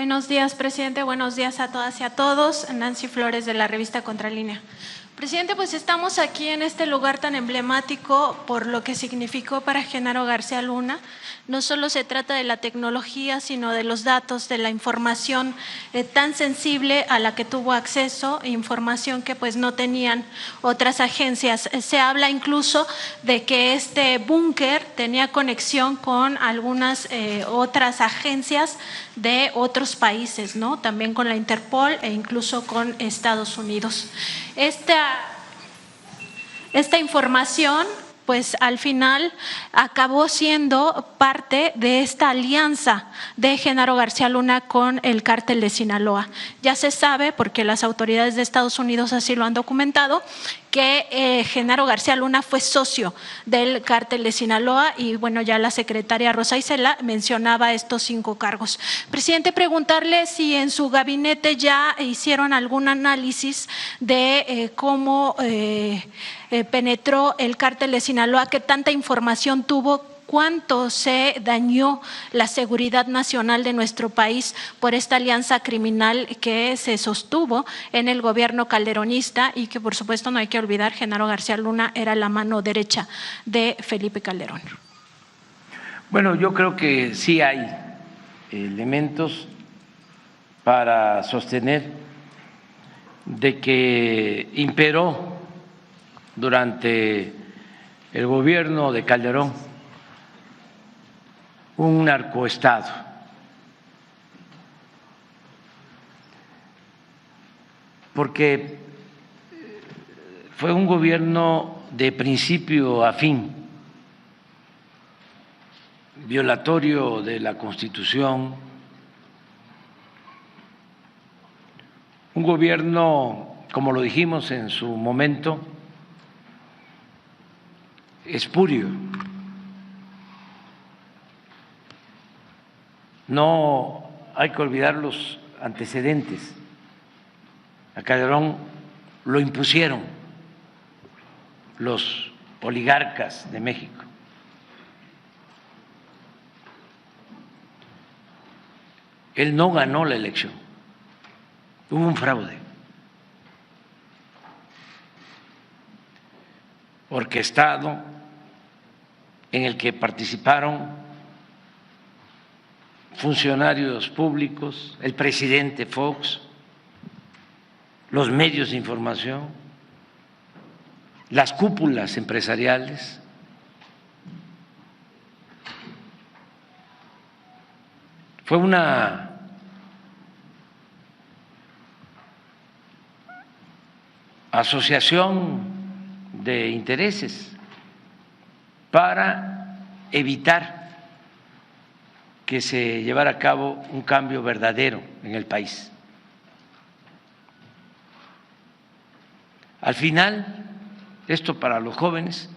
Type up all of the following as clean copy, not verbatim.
Buenos días, presidente. Buenos días a todas y a todos. Nancy Flores, de la revista Contralínea. Presidente, pues estamos aquí en este lugar tan emblemático por lo que significó para Genaro García Luna. No solo se trata de la tecnología, sino de los datos, de la información tan sensible a la que tuvo acceso, información que pues no tenían otras agencias. Se habla incluso de que este búnker tenía conexión con algunas otras agencias de otros países, ¿no? También con la Interpol e incluso con Estados Unidos. Esta información, pues al final acabó siendo parte de esta alianza de Genaro García Luna con el cártel de Sinaloa. Ya se sabe, porque las autoridades de Estados Unidos así lo han documentado, que Genaro García Luna fue socio del cártel de Sinaloa y bueno, ya la secretaria Rosa Isela mencionaba estos 5 cargos. Presidente, preguntarle si en su gabinete ya hicieron algún análisis de cómo penetró el cártel de Sinaloa, qué tanta información tuvo, cuánto se dañó la seguridad nacional de nuestro país por esta alianza criminal que se sostuvo en el gobierno calderonista y que por supuesto no hay que olvidar, Genaro García Luna era la mano derecha de Felipe Calderón. Bueno, yo creo que sí hay elementos para sostener de que imperó durante el gobierno de Calderón un narcoestado. Porque fue un gobierno de principio a fin, violatorio de la Constitución, un gobierno, como lo dijimos en su momento, espurio. No hay que olvidar los antecedentes. A Calderón lo impusieron los oligarcas de México. Él no ganó la elección. Hubo un fraude orquestado en el que participaron funcionarios públicos, el presidente Fox, los medios de información, las cúpulas empresariales. Fue una asociación de intereses para evitar que se llevara a cabo un cambio verdadero en el país. Al final, esto para los jóvenes,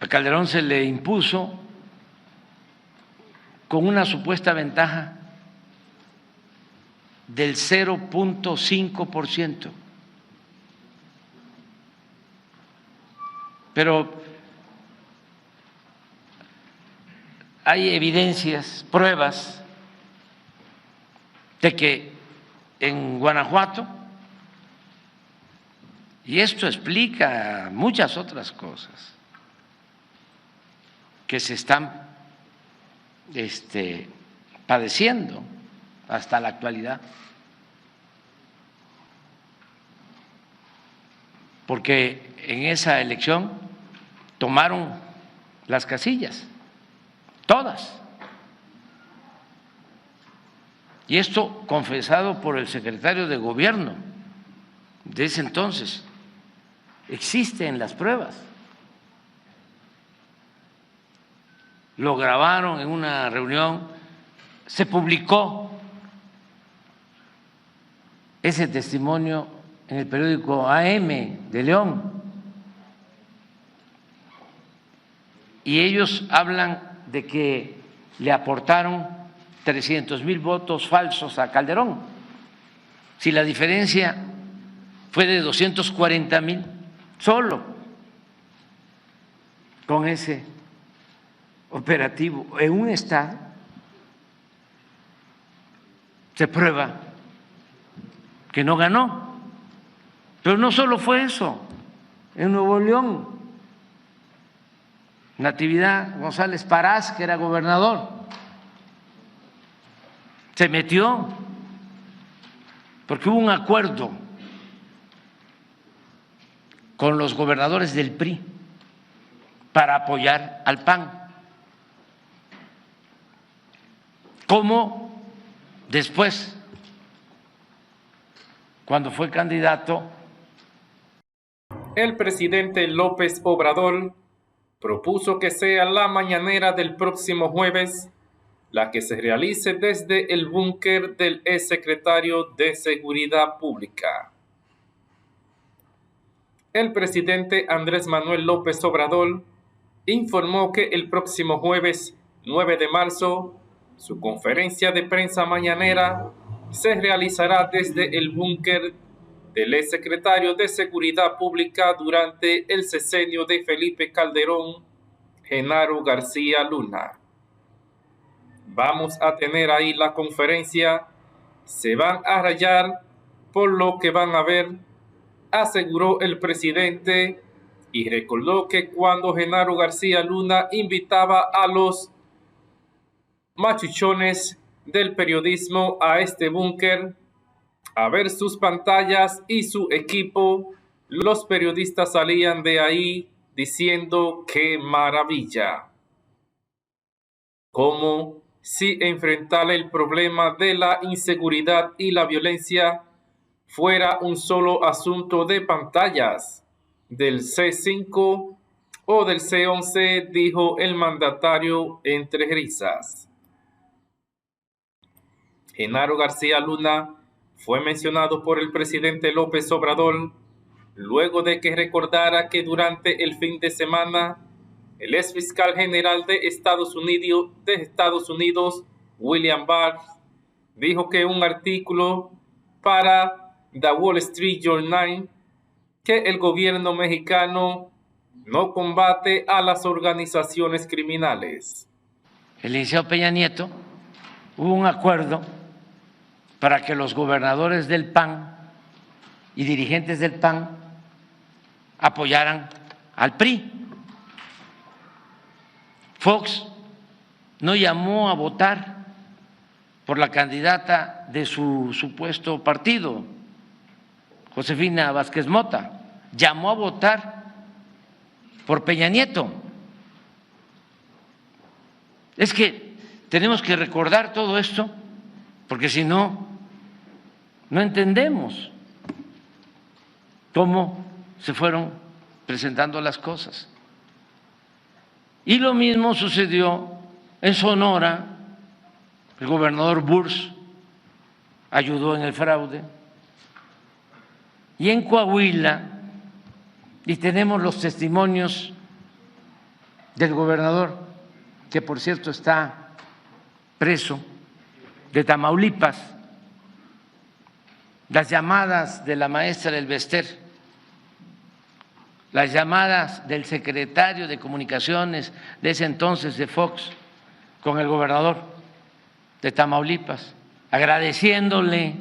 a Calderón se le impuso con una supuesta ventaja del 0.5%. Pero hay evidencias, pruebas de que en Guanajuato, y esto explica muchas otras cosas que se están padeciendo hasta la actualidad, porque en esa elección tomaron las casillas, todas. Y esto confesado por el secretario de Gobierno de ese entonces. Existen las pruebas. Lo grabaron en una reunión, se publicó ese testimonio en el periódico AM de León. Y ellos hablan de que le aportaron 300,000 votos falsos a Calderón. Si la diferencia fue de 240,000 solo con ese operativo en un estado, se prueba que no ganó. Pero no solo fue eso, en Nuevo León, Natividad González Parás, que era gobernador, se metió porque hubo un acuerdo con los gobernadores del PRI para apoyar al PAN. Como después, cuando fue candidato, el presidente López Obrador propuso que sea la mañanera del próximo jueves la que se realice desde el búnker del exsecretario de Seguridad Pública. El presidente Andrés Manuel López Obrador informó que el próximo jueves 9 de marzo su conferencia de prensa mañanera se realizará desde el búnker del exsecretario de Seguridad Pública durante el sexenio de Felipe Calderón, Genaro García Luna. Vamos a tener ahí la conferencia, se van a rayar por lo que van a ver, aseguró el presidente, y recordó que cuando Genaro García Luna invitaba a los machuchones del periodismo a este búnker a ver sus pantallas y su equipo, los periodistas salían de ahí diciendo ¡qué maravilla! Como si enfrentar el problema de la inseguridad y la violencia fuera un solo asunto de pantallas, del C5 o del C11, dijo el mandatario entre risas. Genaro García Luna fue mencionado por el presidente López Obrador luego de que recordara que durante el fin de semana el exfiscal general de Estados Unidos, William Barr, dijo que un artículo para The Wall Street Journal que el gobierno mexicano no combate a las organizaciones criminales. el licenciado Peña Nieto, hubo un acuerdo para que los gobernadores del PAN y dirigentes del PAN apoyaran al PRI. Fox no llamó a votar por la candidata de su supuesto partido, Josefina Vázquez Mota, llamó a votar por Peña Nieto. Es que tenemos que recordar todo esto, porque si no, no entendemos cómo se fueron presentando las cosas. Y lo mismo sucedió en Sonora. El gobernador Burs ayudó en el fraude. Y en Coahuila, y tenemos los testimonios del gobernador, que por cierto está preso, de Tamaulipas, las llamadas de la maestra del Bester, las llamadas del secretario de Comunicaciones de ese entonces de Fox con el gobernador de Tamaulipas, agradeciéndole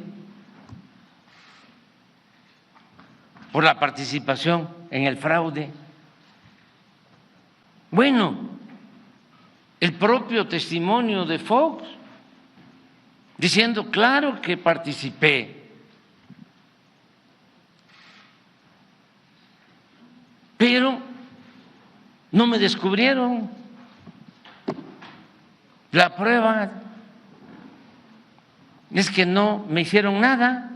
por la participación en el fraude. Bueno, el propio testimonio de Fox diciendo, claro que participé, pero no me descubrieron. La prueba es que no me hicieron nada.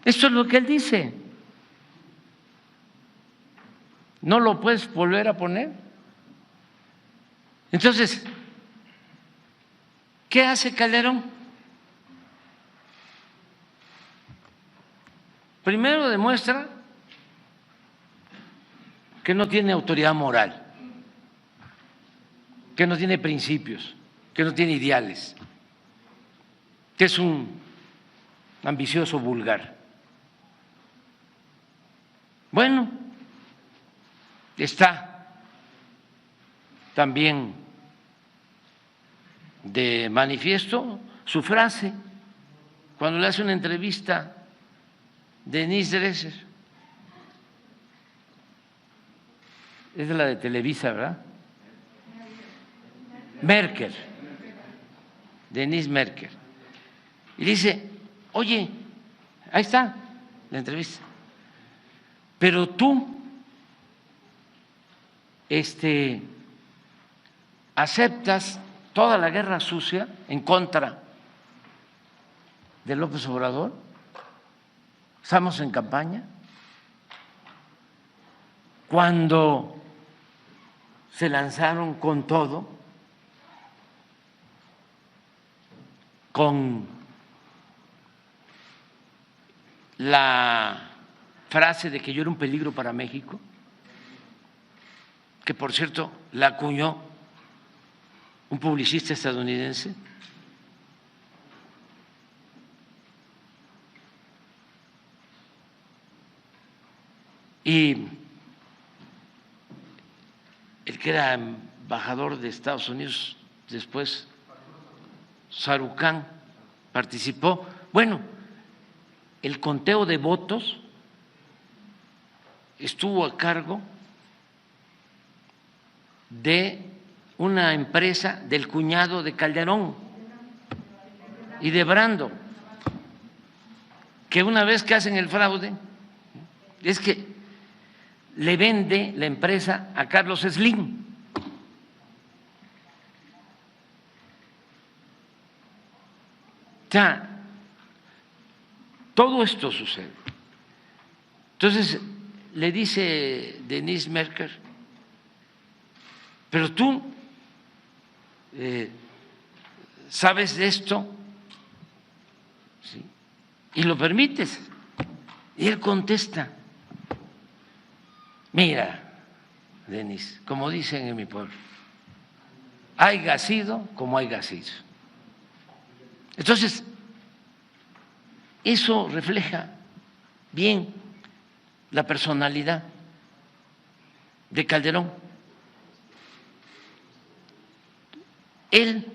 Esto es lo que él dice. ¿No lo puedes volver a poner? Entonces, ¿qué hace Calderón? Primero demuestra que no tiene autoridad moral, que no tiene principios, que no tiene ideales, que es un ambicioso vulgar. Bueno, está también de manifiesto su frase cuando le hace una entrevista Denise Dresser. Es de la de Televisa, ¿verdad? Merker, Denise Merker. Y dice, oye, ahí está la entrevista, pero tú aceptas toda la guerra sucia en contra de López Obrador. Estamos en campaña. Cuando se lanzaron con todo, con la frase de que yo era un peligro para México, que por cierto la acuñó un publicista estadounidense, y el que era embajador de Estados Unidos después, Sarucán, participó. Bueno, el conteo de votos estuvo a cargo de una empresa del cuñado de Calderón y de Brando, que una vez que hacen el fraude, es que le vende la empresa a Carlos Slim. O sea, todo esto sucede. Entonces le dice Denise Merker, pero tú sabes de esto, ¿sí?, y lo permites. Y él contesta, mira, Denise, como dicen en mi pueblo, haiga sido como haiga sido. Entonces, eso refleja bien la personalidad de Calderón. Él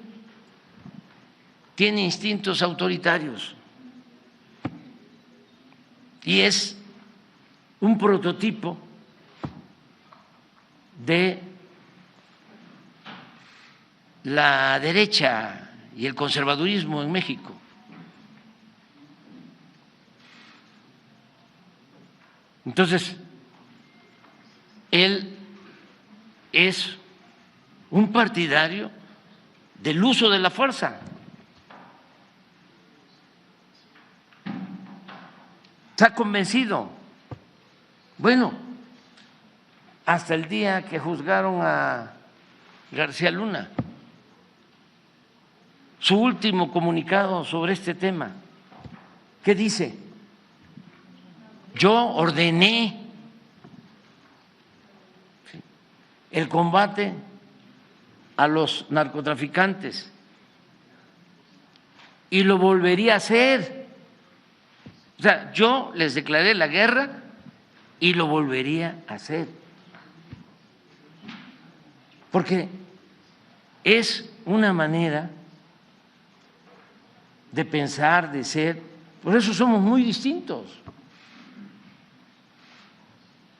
tiene instintos autoritarios y es un prototipo de la derecha y el conservadurismo en México. Entonces, él es un partidario del uso de la fuerza. Está convencido. Bueno, hasta el día que juzgaron a García Luna, su último comunicado sobre este tema, ¿qué dice? Yo ordené el combate a los narcotraficantes y lo volvería a hacer. O sea, yo les declaré la guerra y lo volvería a hacer. Porque es una manera de pensar, de ser. Por eso somos muy distintos.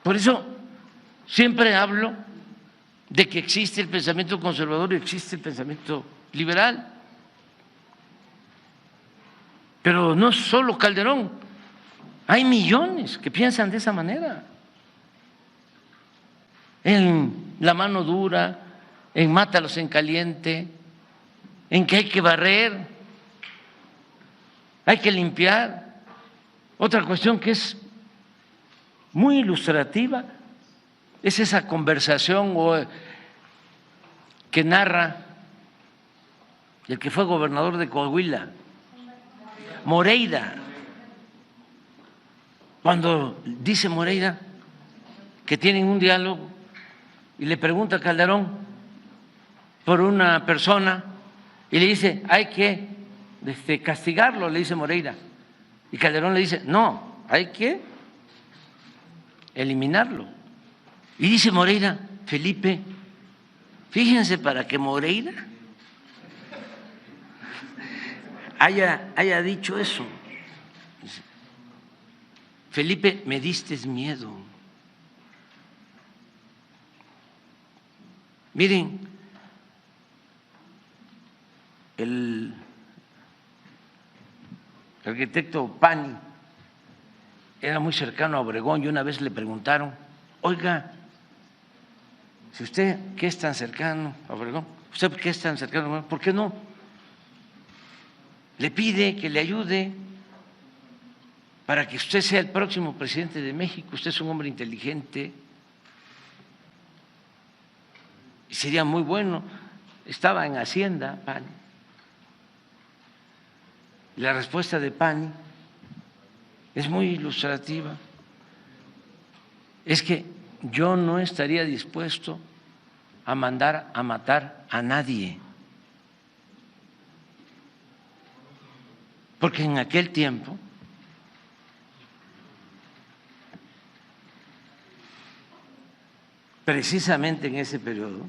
Por eso siempre hablo de que existe el pensamiento conservador y existe el pensamiento liberal. Pero no solo Calderón, hay millones que piensan de esa manera. En la mano dura, en mátalos en caliente, en que hay que barrer, hay que limpiar. Otra cuestión que es muy ilustrativa es esa conversación que narra el que fue gobernador de Coahuila, Moreira, cuando dice Moreira que tienen un diálogo y le pregunta a Calderón por una persona y le dice, hay que castigarlo, le dice Moreira. Y Calderón le dice, no, hay que eliminarlo. Y dice Moreira, Felipe, fíjense, para que Moreira haya dicho eso. Felipe, me diste miedo. Miren, el arquitecto Pani era muy cercano a Obregón y una vez le preguntaron, oiga, si usted que es tan cercano a Obregón, usted que es tan cercano a Obregón, ¿por qué no le pide que le ayude para que usted sea el próximo presidente de México? Usted es un hombre inteligente y sería muy bueno. Estaba en Hacienda, Pani. La respuesta de Pani es muy ilustrativa. Es que yo no estaría dispuesto a mandar a matar a nadie, porque en aquel tiempo precisamente en ese periodo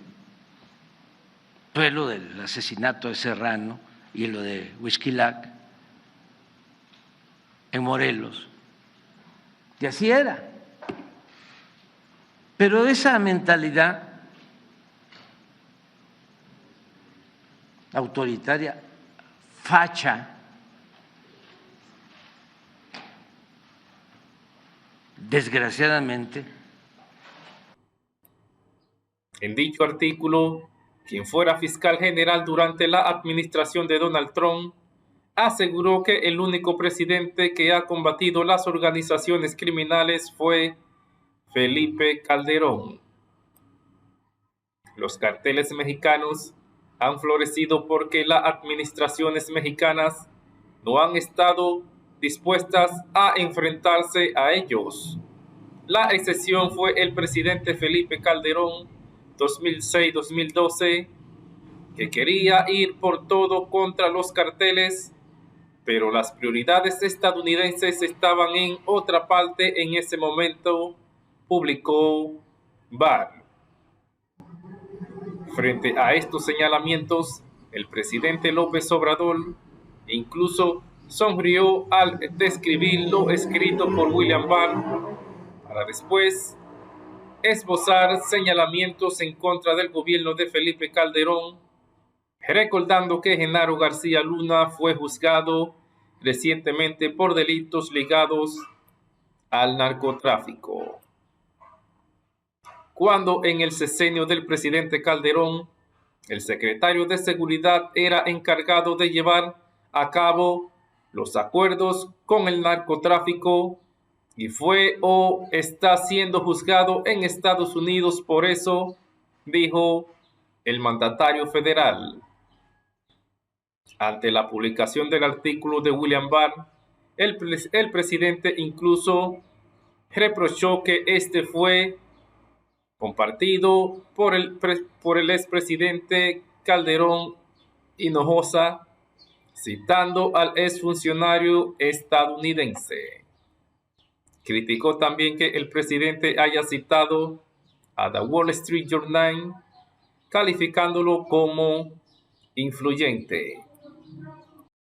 fue lo del asesinato de Serrano y lo de Huixquilac en Morelos, y así era. Pero esa mentalidad autoritaria, facha, desgraciadamente. En dicho artículo, quien fuera fiscal general durante la administración de Donald Trump aseguró que el único presidente que ha combatido las organizaciones criminales fue Felipe Calderón. Los carteles mexicanos han florecido porque las administraciones mexicanas no han estado dispuestas a enfrentarse a ellos. La excepción fue el presidente Felipe Calderón, 2006-2012, que quería ir por todo contra los carteles, pero las prioridades estadounidenses estaban en otra parte en ese momento, publicó Barr. Frente a estos señalamientos, el presidente López Obrador incluso sonrió al describir lo escrito por William Barr, para después esbozar señalamientos en contra del gobierno de Felipe Calderón, recordando que Genaro García Luna fue juzgado recientemente por delitos ligados al narcotráfico. Cuando en el sexenio del presidente Calderón, el secretario de Seguridad era encargado de llevar a cabo los acuerdos con el narcotráfico y fue o está siendo juzgado en Estados Unidos por eso, dijo el mandatario federal. Ante la publicación del artículo de William Barr, el presidente incluso reprochó que este fue compartido por el expresidente Calderón Hinojosa, citando al exfuncionario estadounidense. Criticó también que el presidente haya citado a The Wall Street Journal, calificándolo como influyente.